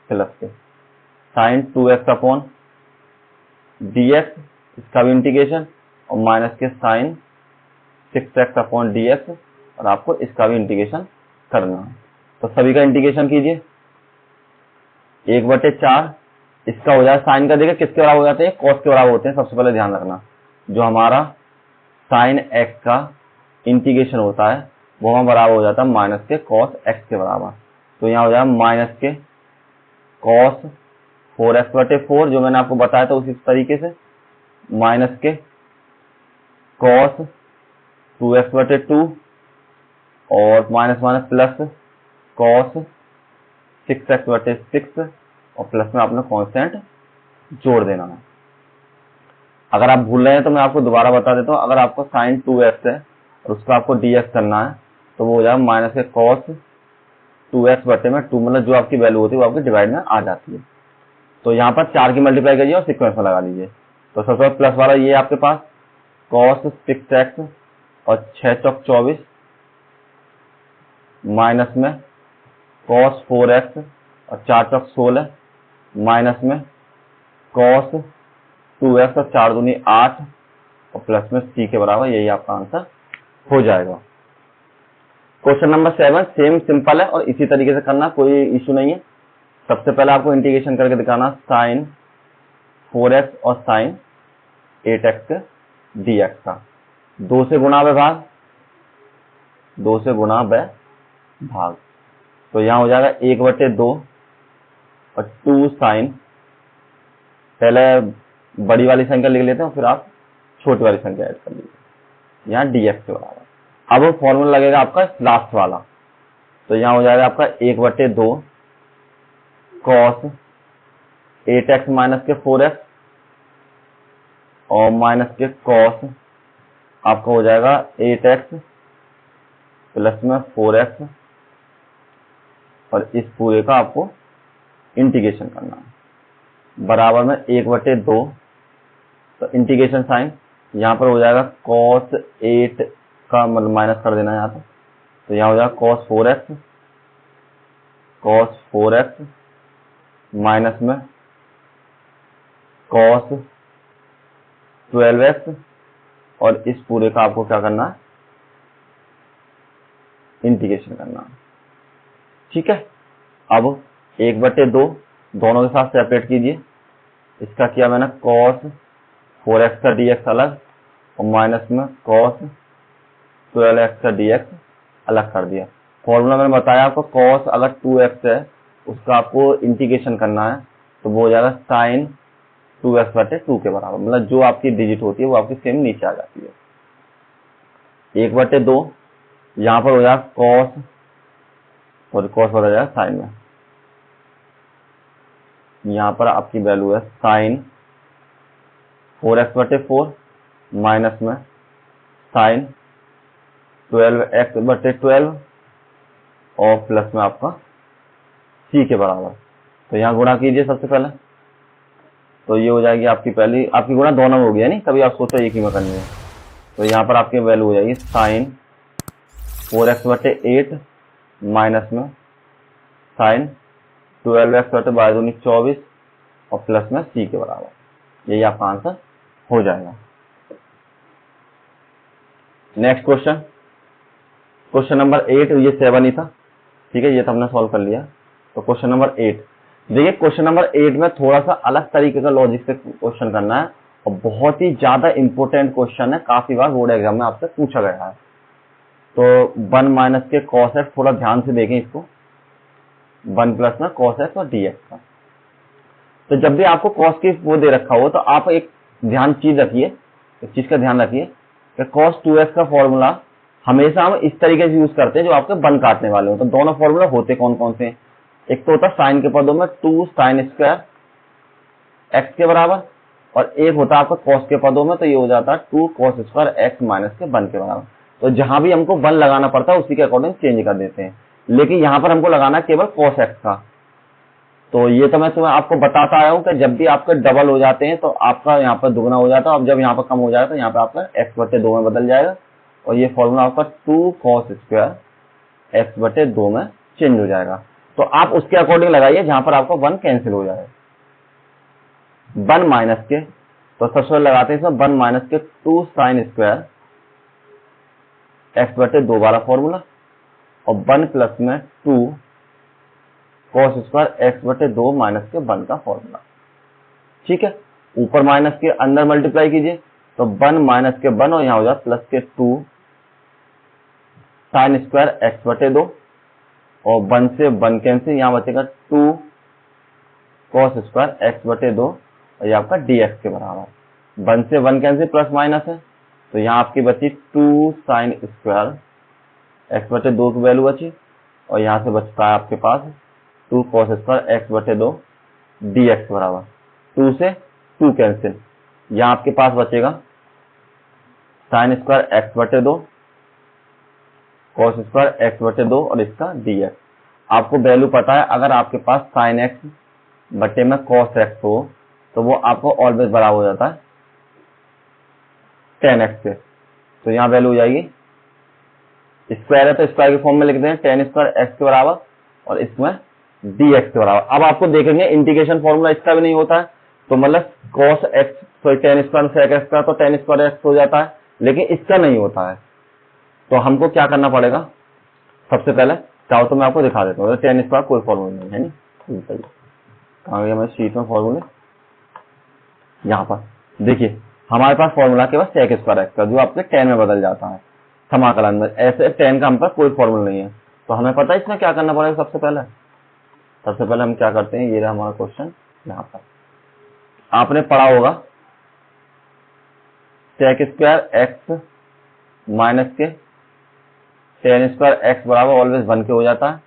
प्लस के साइन 2x अपॉन dx, इसका भी इंटीग्रेशन, और माइनस के साइन 6x अपॉन dx, और आपको इसका भी इंटीग्रेशन करना है। तो सभी का इंटीग्रेशन कीजिए। 1/4 इसका हो जाए साइन का, देखिए किसके बराबर हो जाते हैं, कॉस के बराबर होते हैं। सबसे पहले ध्यान रखना, जो हमारा साइन x का इंटीग्रेशन होता है वो हमारा बराबर हो जाता है माइनस के कॉस x के बराबर। तो यहाँ हो जाएगा माइनस के कॉस 4x/4, जो मैंने आपको बताया था उसी तरीके से, माइनस के कॉस 2x/2, और minus minus plus cos 6x/6, और प्लस में आपने कांस्टेंट जोड़ देना है। अगर आप भूल रहे हैं तो मैं आपको दोबारा बता देता हूँ। अगर आपको साइन 2x है और उसका आपको dx करना है, तो वो हो जाएगा माइनस के कॉस 2x/2, मतलब जो आपकी वैल्यू होती है वो आपकी डिवाइड में आ जाती है। तो यहाँ पर 4 की मल्टीप्लाई करिए और सिक्वेंस में लगा लीजिए। तो सबसे प्लस वाला ये आपके पास कॉस 6x और 6 चौक 24, माइनस में कॉस 4x और 4 चौक 16, माइनस में कॉस 2x और 4 दूनी 8, और प्लस में c के बराबर। यही आपका आंसर हो जाएगा। क्वेश्चन नंबर 7 सेम सिंपल है, और इसी तरीके से करना, कोई इशू नहीं है। सबसे पहले आपको इंटीग्रेशन करके दिखाना साइन 4x और साइन 8x dx का, 2 से गुणा व भाग, 2 से गुणा व भाग। तो यहाँ हो जाएगा 1/2 और 2 साइन, पहले बड़ी वाली संख्या लिख लेते हैं, फिर आप छोटी वाली संख्या ऐड कर लीजिए, यहाँ dx के बराबर। अब फॉर्मूला लगेगा आपका लास्ट वाला, तो यहाँ हो जाएगा आपका 1/2 कॉस 8x माइनस के 4x, और माइनस के कॉस आपका हो जाएगा 8x प्लस में 4x, और इस पूरे का आपको इंटीग्रेशन करना है, बराबर में 1/2। तो इंटीग्रेशन साइन यहाँ पर हो जाएगा cos 8 का, मतलब माइनस कर देना है यहाँ पे। तो यहाँ हो जाएगा cos 4x माइनस में cos 12x, और इस पूरे का आपको क्या करना है, इंटीग्रेशन करना है, ठीक है। अब 1/2 दोनों के साथ सेपरेट कीजिए। इसका किया मैंने cos 4x का dx अलग, और माइनस में cos 12x का dx अलग कर दिया। फॉर्मूला मैंने बताया आपको, cos अगर 2x है उसका आपको इंटीग्रेशन करना है, तो वो हो जाएगा साइन 2x/2 के बराबर, मतलब जो आपकी डिजिट होती है वो आपकी सेम नीचे आ जाती है। 1/2 यहाँ पर हो जाएगा cos, और cos बदल जाएगा साइन में। यहाँ पर आपकी वैल्यू है साइन 4x/4 माइनस में साइन 12x/12, और प्लस में आपका c के बराबर। तो यहाँ गुणा कीजिए सबसे पहले, तो ये हो जाएगी आपकी पहली, आपकी गुणा दोनों में होगी, नहीं कभी आप सोचो एक ही में करनी है। तो यहाँ पर आपकी वैल्यू हो जाएगी साइन 4x/8 माइनस में साइन 12x/12 24 और प्लस में c के बराबर। यही आपका आंसर हो जाएगा। नेक्स्ट क्वेश्चन, क्वेश्चन नंबर 8, ये 7 ही था, ठीक है, ये तो हमने सॉल्व कर लिया। तो क्वेश्चन नंबर 8 देखिए, क्वेश्चन नंबर 8 में थोड़ा सा अलग तरीके का लॉजिक से क्वेश्चन करना है और बहुत ही ज्यादा इंपॉर्टेंट क्वेश्चन है, काफी बार बोर्ड एग्जाम में आपसे पूछा गया है। तो 1 माइनस के cos x, थोड़ा ध्यान से देखें इसको, 1 प्लस में cos x और dx का। तो जब भी आपको cos की वो दे रखा हो तो आप एक चीज रखिए, एक चीज का ध्यान रखिए कि cos 2x का फॉर्मूला हमेशा हम इस तरीके से यूज करते हैं जो आपके 1 काटने वाले हो। तो दोनों फॉर्मूला होते कौन कौन से हैं? एक तो होता है साइन के पदों में 2 sin स्क्वायर x के बराबर, और एक होता है आपका cos के पदों में, तो ये हो जाता है 2 cos स्क्वायर x माइनस के 1 के बराबर। तो जहां भी हमको 1 लगाना पड़ता है उसी के अकॉर्डिंग चेंज कर देते हैं, लेकिन यहां पर हमको लगाना है केवल cos x का। तो ये तो मैं तुम्हें आपको बताता आया हूं कि जब भी आपके डबल हो जाते हैं तो आपका यहाँ पर दुगना हो जाता है, अब जब यहाँ पर कम हो जाएगा तो यहाँ पर आपका x/2 में बदल जाएगा, और ये फॉर्मूला आपका 2 cos स्क्वायर x/2 में चेंज हो जाएगा। तो आप उसके अकॉर्डिंग लगाइए जहां पर आपका 1 कैंसिल हो जाए। 1 माइनस के, तो सबसे पहले लगाते हैं इसमें 1 माइनस के 2 sin स्क्वायर x/2 वाला फॉर्मूला, और 1 प्लस में 2 cos स्क्वायर x/2 माइनस के 1 का फॉर्मूला। ठीक है, ऊपर माइनस के अंदर मल्टीप्लाई कीजिए, तो 1 माइनस के 1 और यहां हो जाए प्लस के 2 sin स्क्वायर x/2, और 1 से 1 कैंसिल, यहां बचेगा 2 cos स्क्वायर x/2, और ये आपका dx के बराबर। 1 से 1 कैंसिल, प्लस माइनस है, तो यहां आपकी बची 2 sin स्क्वायर x/2 की वैल्यू बची, और यहां से बचता है आपके पास 2 cos स्क्वायर x/2 dx के बराबर। 2 से 2 कैंसिल, यहां आपके पास बचेगा sin square x/2 cos square x/2 और इसका dx। आपको वैल्यू पता है, अगर आपके पास sin x बटे में cos x हो तो वो आपको ऑलवेज बराबर हो जाता है tan x के। तो यहाँ वैल्यू हो जाएगी, स्क्वायर है तो स्क्वायर के फॉर्म में लिख दें tan स्क्वायर x के बराबर और इसमें dx के बराबर। अब आपको देखेंगे इंटीग्रेशन फॉर्मूला इसका भी नहीं होता है, तो मतलब cos x tan square sec x का तो tan स्क्वायर x हो जाता है, लेकिन इसका नहीं होता है। तो हमको क्या करना पड़ेगा, सबसे पहले चाहो तो मैं आपको दिखा देता हूँ। tan स्क्वायर कोई फॉर्मूला नहीं है, नहीं कहाँ गया मैं शीट में फॉर्मूले, यहाँ पर देखिए हमारे पास फॉर्मूला केवल sec स्क्वायर x का जो आपके tan में बदल जाता है समाकलन में। ऐसे tan का हम पास कोई फॉर्मूला नहीं है, तो हमें पता है इसमें क्या करना पड़ेगा। सबसे पहले हम क्या करते हैं, ये रहा हमारा क्वेश्चन। यहाँ पर आपने पढ़ा होगा sec स्क्वायर x माइनस के tan स्क्वायर x बराबर ऑलवेज 1 के हो जाता है।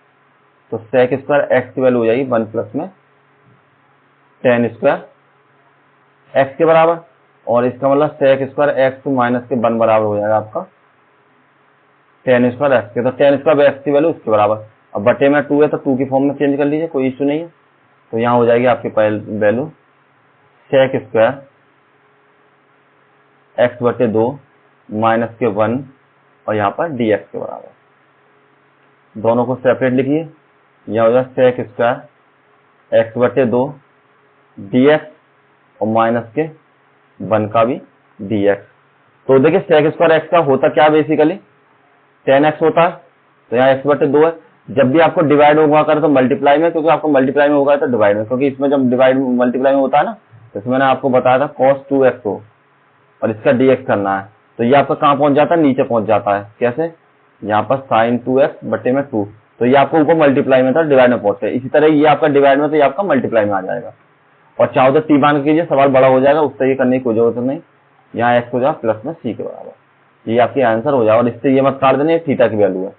तो sec स्क्वायर x की वैल्यू हो जाएगी 1 प्लस में tan स्क्वायर x के बराबर, और इसका मतलब sec स्क्वायर x माइनस के 1 बराबर हो जाएगा आपका tan स्क्वायर x के। तो tan स्क्वायर x की वैल्यू उसके बराबर। अब बटे में 2 है तो 2 की फॉर्म में चेंज कर लीजिए, कोई इश्यू नहीं है। तो यहाँ हो जाएगी आपकी value sec square x/2 minus के 1 और यहाँ पर dx के बराबर। दोनों को सेपरेट लिखिए, यह हो जाएगा sec स्क्वायर x/2 dx और माइनस के 1 का भी dx। तो देखिए sec स्क्वायर x का होता क्या बेसिकली tan x होता है, तो यहाँ x/2 है। जब भी आपको डिवाइड होगा करे तो मल्टीप्लाई में, क्योंकि आपको मल्टीप्लाई में होगा तो डिवाइड में, क्योंकि इसमें जब डिवाइड मल्टीप्लाई में होता है ना, तो इसमें मैंने आपको बताया था cos 2x हो और इसका dx करना है, तो ये आपका कहाँ पहुंच जाता है, नीचे पहुंच जाता है। कैसे, यहाँ पर sin 2x बटे में 2, तो ये आपको ऊपर मल्टीप्लाई में था, डिवाइड में पहुंचता है। इसी तरह ये आपका डिवाइड में, तो ये आपका मल्टीप्लाई में आ जाएगा। और चाहो तो t मान कीजिए, सवाल बड़ा हो जाएगा, उससे ये करने की कोई जरूरत नहीं। यहाँ x हो जाए प्लस में c के बराबर, ये आपकी आंसर हो जाए। और इससे ये मत काट देना, ये थीटा की वैल्यू है।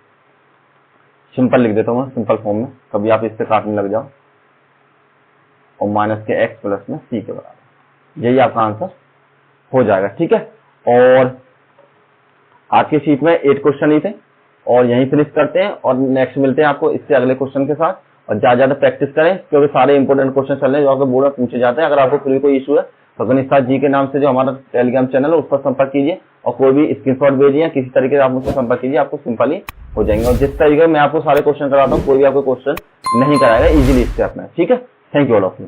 सिंपल लिख देता हूँ मैं, सिंपल फॉर्म में, कभी आप इससे काटने लग जाओ। और माइनस के x प्लस में c के बराबर, यही आपका आंसर हो जाएगा। ठीक है, और आज की शीट में 8 क्वेश्चन ही थे, और यहीं फिनिश करते हैं, और नेक्स्ट मिलते हैं आपको इससे अगले क्वेश्चन के साथ। और ज्यादा प्रैक्टिस करें, क्योंकि सारे इंपॉर्टेंट क्वेश्चन चल रहे हैं जो आपके बोर्ड में पूछे जाते हैं। अगर आपको फिर भी कोई इशू है गगनिस्तार जी के नाम से जो हमारा टेलीग्राम चैनल है उस पर संपर्क कीजिए, और कोई भी स्क्रीनशॉट भेजिए या किसी तरीके से आप मुझसे संपर्क कीजिए, आपको सिंपली हो जाएंगे। और जिस तरीके मैं आपको सारे क्वेश्चन कराता हूँ, कोई भी आपको क्वेश्चन नहीं कराएगा इजीली स्टेप में। ठीक है, thank you all of you.